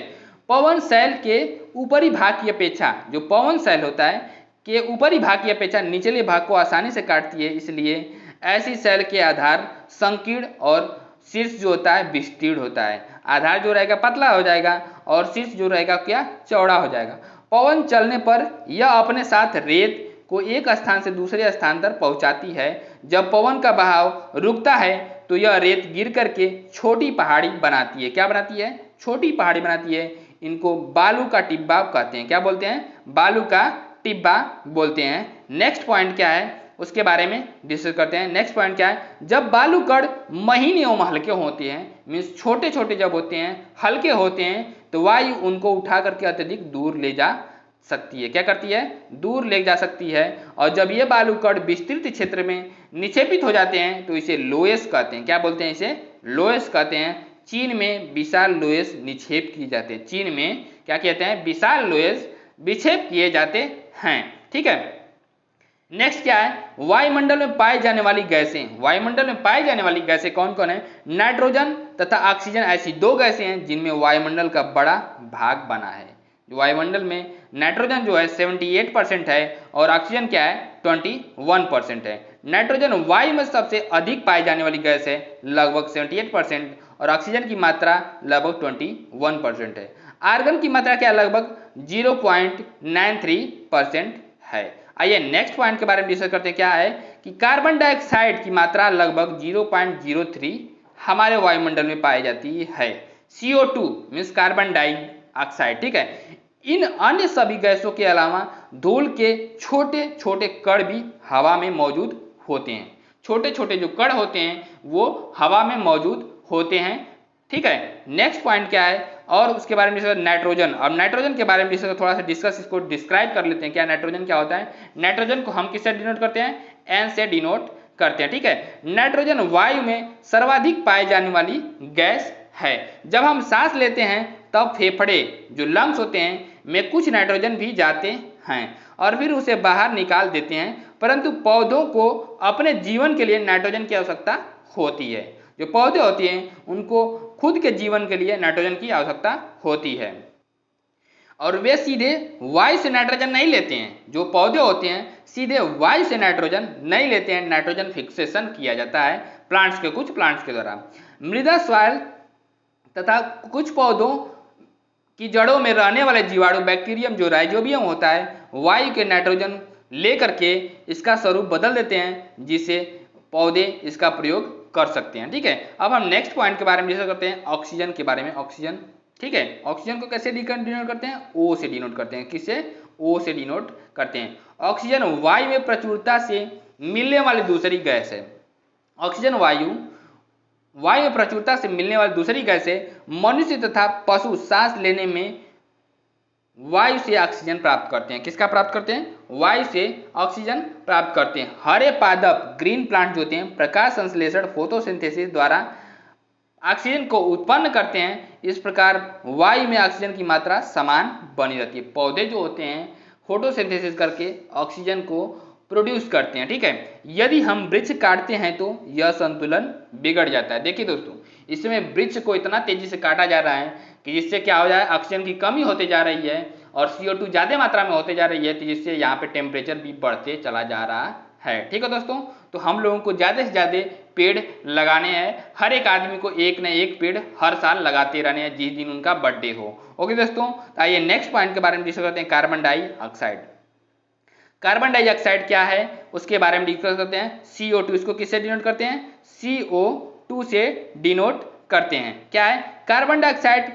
पवन सेल के ऊपरी भाग की अपेक्षा, जो पवन सेल होता है के ऊपरी भाग की अपेक्षा निचले भाग को आसानी से काटती है, इसलिए ऐसी सेल के आधार संकीर्ण और शीर्ष जो होता है विस्तीर्ण होता है। आधार जो रहेगा पतला हो जाएगा और शीर्ष जो रहेगा क्या, चौड़ा हो जाएगा। पवन चलने पर यह अपने साथ रेत को एक स्थान से दूसरे स्थान तक पहुंचाती है। जब पवन का बहाव रुकता है तो यह रेत गिर करके छोटी पहाड़ी बनाती है। क्या बनाती है, छोटी पहाड़ी बनाती है। इनको बालू का टिब्बा कहते हैं। क्या बोलते हैं, बालू का टिब्बा बोलते हैं। नेक्स्ट पॉइंट क्या है उसके बारे में डिस्कस करते हैं। नेक्स्ट पॉइंट क्या है, जब बालू कण महीन एवं हल्के होते हैं, मीन्स छोटे छोटे जब होते हैं, हल्के होते हैं, तो वायु उनको उठा करके अत्यधिक दूर ले जा सकती है। क्या करती है, दूर ले जा सकती है। और जब ये बालू कण विस्तृत क्षेत्र में निक्षेपित हो जाते हैं तो इसे लोएस कहते हैं। क्या बोलते हैं, इसे लोएस कहते हैं। चीन में विशाल लोएस निक्षेप किए जाते हैं। चीन में क्या कहते हैं, विशाल लोएस विक्षेप किए जाते हैं। ठीक है, नेक्स्ट क्या है, वायुमंडल में पाई जाने वाली गैसें। वायुमंडल में पाई जाने वाली गैसें कौन कौन है, नाइट्रोजन तथा ऑक्सीजन ऐसी दो गैसें हैं जिनमें वायुमंडल का बड़ा भाग बना है। जो वायुमंडल में नाइट्रोजन जो है 78% है और ऑक्सीजन क्या है 21% है। नाइट्रोजन वायु में सबसे अधिक पाई जाने वाली गैस है, लगभग 78%, और ऑक्सीजन की मात्रा लगभग 21% है। आर्गन की मात्रा क्या, लगभग 0.93% है। आइए नेक्स्ट पॉइंट के बारे में डिस्कस करते हैं। क्या है कि कार्बन डाइऑक्साइड की मात्रा लगभग 0.03 हमारे वायुमंडल में पाई जाती है। CO2 means carbon dioxide. ठीक है, इन अन्य सभी गैसों के अलावा धूल के छोटे छोटे कण भी हवा में मौजूद होते हैं। छोटे छोटे जो कण होते हैं वो हवा में मौजूद होते हैं। ठीक है, नेक्स्ट पॉइंट क्या है और उसके बारे में डिस्कस, नाइट्रोजन। और नाइट्रोजन के बारे में डिस्कस, थोड़ा सा डिस्कस, इसको डिस्क्राइब कर लेते हैं। क्या नाइट्रोजन क्या होता है, नाइट्रोजन को हम किससे डिनोट करते हैं, N से डिनोट करते हैं। ठीक है, नाइट्रोजन वायु में सर्वाधिक पाई जाने वाली गैस है। जब हम सांस लेते हैं तब फेफड़े जो लंग्स होते हैं में कुछ नाइट्रोजन भी जाते हैं और फिर उसे बाहर निकाल देते हैं, परंतु पौधों को अपने जीवन के लिए नाइट्रोजन की आवश्यकता होती है। जो पौधे होते हैं उनको खुद के जीवन के लिए नाइट्रोजन की आवश्यकता होती है और वे सीधे वायु से नाइट्रोजन नहीं लेते हैं। जो पौधे होते हैं सीधे वायु से नाइट्रोजन नहीं लेते हैं, नाइट्रोजन फिक्सेशन किया जाता है प्लांट्स के, कुछ प्लांट्स के द्वारा। मृदा स्वास्थ्य तथा कुछ पौधों की जड़ों में रहने वाले जीवाणु बैक्टीरियम जो राइजोबियम होता है वायु के नाइट्रोजन लेकर के इसका स्वरूप बदल देते हैं, जिससे पौधे इसका प्रयोग कर सकते हैं। ठीक है, अब हम नेक्स्ट पॉइंट के बारे में डिस्कस करते हैं, ऑक्सीजन के बारे में। ऑक्सीजन, ठीक है, ऑक्सीजन को कैसे डिनोट करते हैं, O से डिनोट करते हैं। किससे, O से डिनोट करते हैं। ऑक्सीजन वायु में प्रचुरता से मिलने वाली दूसरी गैस है। ऑक्सीजन वायु में प्रचुरता से मिलने वाली दूसरी गैस है। मनुष्य तथा पशु सांस लेने में वायु से ऑक्सीजन प्राप्त करते हैं। किसका प्राप्त करते हैं, वायु से ऑक्सीजन प्राप्त करते हैं। हरे पादप ग्रीन प्लांट जो होते हैं प्रकाश संश्लेषण फोटोसिंथेसिस द्वारा ऑक्सीजन को उत्पन्न करते हैं। इस प्रकार वायु में ऑक्सीजन की मात्रा समान बनी रहती है। पौधे जो होते हैं फोटोसिंथेसिस करके ऑक्सीजन को प्रोड्यूस करते हैं। ठीक है, यदि हम वृक्ष काटते हैं तो यह संतुलन बिगड़ जाता है। देखिए दोस्तों, इसमें वृक्ष को इतना तेजी से काटा जा रहा है कि जिससे क्या हो जाए, ऑक्सीजन की कमी होते जा रही है और CO2 ज्यादा मात्रा में होते जा रही है, तो जिससे यहाँ पे टेम्परेचर भी बढ़ते चला जा रहा है। ठीक है दोस्तों, तो हम लोगों को ज्यादा से ज्यादा पेड़ लगाने हैं। हर एक आदमी को एक न एक पेड़ हर साल लगाते रहने हैं जिस दिन उनका बर्थडे हो। ओके दोस्तों, तो आइए नेक्स्ट पॉइंट के बारे में डिस्कस करते हैं, कार्बन डाइऑक्साइड। कार्बन डाइऑक्साइड क्या है उसके बारे में डिस्कस करते हैं। CO2 इसको किससे डिनोट करते हैं, CO2 से डिनोट करते हैं। क्या है, कार्बन डाइऑक्साइड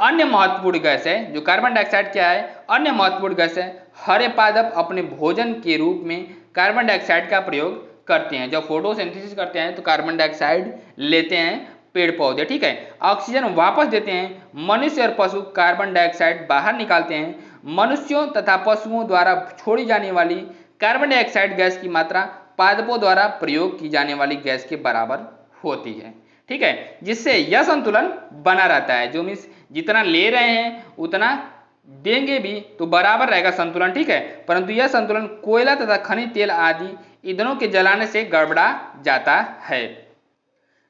अन्य महत्वपूर्ण गैस है। जो कार्बन डाइऑक्साइड क्या है, अन्य महत्वपूर्ण गैस है। हरे पादप अपने भोजन के रूप में कार्बन डाइऑक्साइड का प्रयोग करते हैं। जब फोटोसिंथेसिस करते हैं तो कार्बन डाइऑक्साइड लेते हैं पेड़ पौधे। ठीक है, ऑक्सीजन वापस देते हैं। मनुष्य और पशु कार्बन डाइऑक्साइड बाहर निकालते हैं। मनुष्यों तथा पशुओं द्वारा छोड़ी जाने वाली कार्बन डाइऑक्साइड गैस की मात्रा पादपों द्वारा प्रयोग की जाने वाली गैस के बराबर होती है। ठीक है, जिससे यह संतुलन बना रहता है। जो मीन्स जितना ले रहे हैं उतना देंगे भी तो बराबर रहेगा संतुलन, ठीक है। परंतु यह संतुलन कोयला तथा खनिज तेल आदि ईंधनों के जलाने से गड़बड़ा जाता है।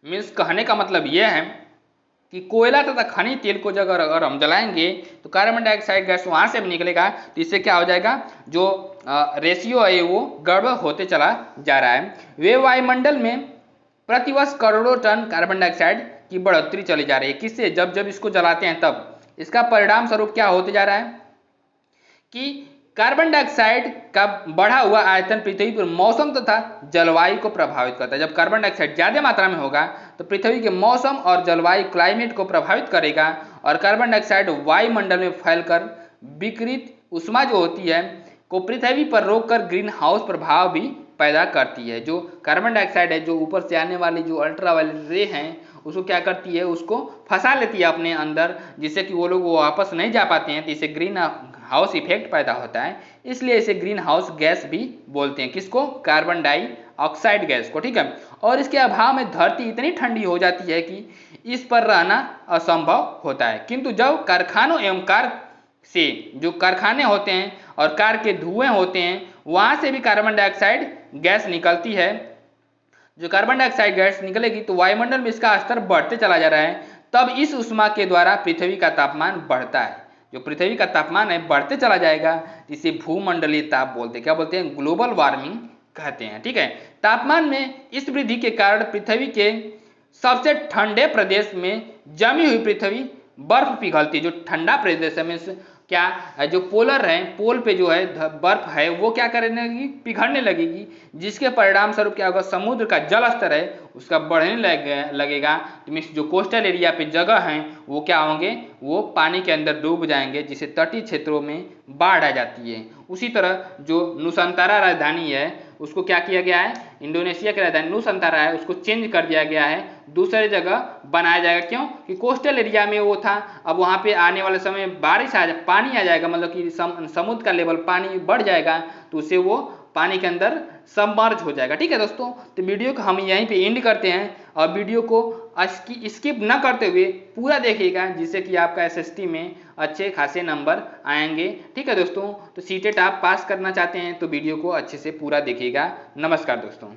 मीन्स कहने का मतलब यह है कि कोयला तथा खनिज तेल को जब अगर हम जलाएंगे तो कार्बन डाइऑक्साइड गैस वहां से भी निकलेगा, तो इससे क्या हो जाएगा, जो रेशियो है वो गड़बड़ होते चला जा रहा है। वे वायुमंडल में प्रतिवर्ष करोड़ों टन कार्बन डाइऑक्साइड की बढ़ोतरी चली जा रही है। किससे? जब जब इसको जलाते हैं तब। इसका परिणाम स्वरूप क्या होते जा रहा है कि कार्बन डाइऑक्साइड का बढ़ा हुआ आयतन पृथ्वी पर मौसम तथा जलवायु को प्रभावित करता है। जब कार्बन डाइऑक्साइड ज्यादा मात्रा में होगा तो पृथ्वी के मौसम और जलवायु क्लाइमेट को प्रभावित करेगा, और कार्बन डाइऑक्साइड वायुमंडल में फैलकर विकिरित ऊष्मा जो होती है को पृथ्वी पर रोककर ग्रीन हाउस प्रभाव भी पैदा करती है। जो कार्बन डाइऑक्साइड है, जो ऊपर से आने वाली जो अल्ट्रावायलेट रे हैं, उसको क्या करती है, उसको फंसा लेती है अपने अंदर, जिससे कि वो लोग वापस नहीं जा पाते हैं, तो इसे ग्रीन हाउस इफेक्ट पैदा होता है। इसलिए इसे ग्रीन हाउस गैस भी बोलते हैं। किसको? कार्बन डाइऑक्साइड गैस को, ठीक है। और इसके अभाव में धरती इतनी ठंडी हो जाती है कि इस पर रहना असंभव होता है। किंतु जब कारखानों एवं कार से जो कारखाने होते हैं और कार के धुएं होते हैं, वहां से भी कार्बन डाइऑक्साइड गैस निकलती है। जो कार्बन डाइऑक्साइड गैस निकलेगी तो वायुमंडल में इसका स्तर बढ़ते चला जा रहा है। तब इस ऊष्मा के द्वारा पृथ्वी का तापमान बढ़ता है। जो पृथ्वी का तापमान है बढ़ते चला जाएगा, जिसे भूमंडलीय ताप बोलते हैं। क्या बोलते हैं? ग्लोबल वार्मिंग कहते हैं, ठीक है। तापमान में इस वृद्धि के कारण पृथ्वी के सबसे ठंडे प्रदेश में जमी हुई पृथ्वी बर्फ पिघलती है। जो ठंडा प्रदेश है, मीन्स क्या, जो पोलर है, पोल पे जो है बर्फ है वो क्या करने लगेगी? पिघलने लगेगी, जिसके परिणाम स्वरूप क्या होगा? समुद्र का जल स्तर है उसका बढ़ने लगेगा। मीन्स जो कोस्टल एरिया पे जगह हैं वो क्या होंगे? वो पानी के अंदर डूब जाएंगे, जिससे तटीय क्षेत्रों में बाढ़ आ जाती है। उसी तरह जो नुसंतारा राजधानी है उसको क्या किया गया है? इंडोनेशिया की राजधानी नुसंतारा है, उसको चेंज कर दिया गया है, दूसरी जगह बनाया जाएगा। क्यों? कि कोस्टल एरिया में वो था, अब वहाँ पे आने वाले समय बारिश आ पानी आ जाएगा, मतलब कि समुद्र का लेवल पानी बढ़ जाएगा, तो उससे वो पानी के अंदर सबमर्ज हो जाएगा। ठीक है दोस्तों, तो वीडियो को हम यहीं पे एंड करते हैं, और वीडियो को स्किप न करते हुए पूरा देखिएगा, जिससे कि आपका एसएसटी में अच्छे खासे नंबर आएंगे। ठीक है दोस्तों, तो सीटेट आप पास करना चाहते हैं तो वीडियो को अच्छे से पूरा देखिएगा। नमस्कार दोस्तों।